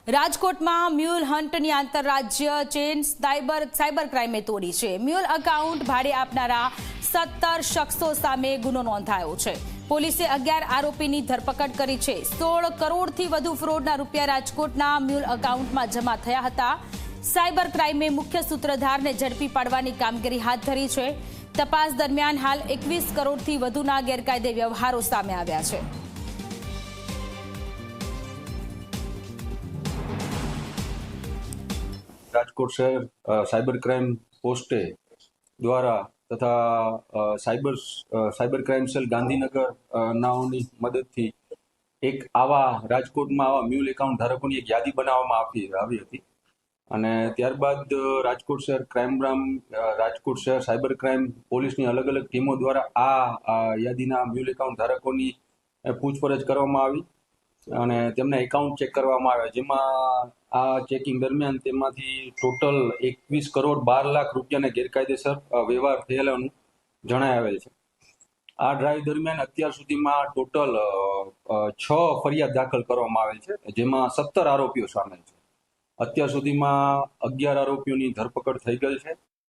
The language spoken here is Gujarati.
રાજકોટમાં મ્યુલ હન્ટની આંતરરાજ્ય ચેન સાયબર ક્રાઇમે તોડી છે। મ્યુલ એકાઉન્ટ ભાડે આપનારા 17 શખ્સો સામે ગુનો નોંધાયો છે। પોલીસે 11 આરોપીની ધરપકડ કરી છે। 16 કરોડથી વધુ ફ્રોડના રૂપિયા રાજકોટના મ્યુલ એકાઉન્ટમાં જમા થયા હતા। સાયબર ક્રાઇમે મુખ્ય સૂત્રધારને ઝડપી પાડવાની કામગીરી હાથ ધરી છે। તપાસ દરમિયાન હાલ 21 કરોડથી વધુના ગેરકાયદે વ્યવહારો સામે આવ્યા છે। રાજકોટ શહેર સાયબર ક્રાઇમ પોસ્ટે દ્વારા તથા સાયબર ક્રાઇમ સેલ ગાંધીનગર નાઓની મદદથી એક રાજકોટમાં આવા મ્યુલ એકાઉન્ટ ધારકોની એક યાદી બનાવવામાં આવી હતી અને ત્યારબાદ રાજકોટ શહેર ક્રાઇમ બ્રાન્ચ રાજકોટ શહેર સાયબર ક્રાઇમ પોલીસની અલગ અલગ ટીમો દ્વારા આ યાદીના મ્યુલ એકાઉન્ટ ધારકોની પૂછપરછ કરવામાં આવી અને તેમના એકાઉન્ટ ચેક કરવામાં આવ્યા, જેમાં આ ચેકિંગ દરમિયાન તેમાંથી ટોટલ 21 કરોડ 12 લાખ રૂપિયાના ગેરકાયદેસર વ્યવહાર થયેલાનું જણાય આવેલ છે। આ ડ્રાઈવ દરમિયાન અત્યાર સુધીમાં ટોટલ 6 ફરિયાદ દાખલ કરવામાં આવેલ છે, જેમાં 17 આરોપીઓ સામેલ છે। અત્યાર સુધીમાં 11 આરોપીઓની ધરપકડ થઈ ગઈ છે।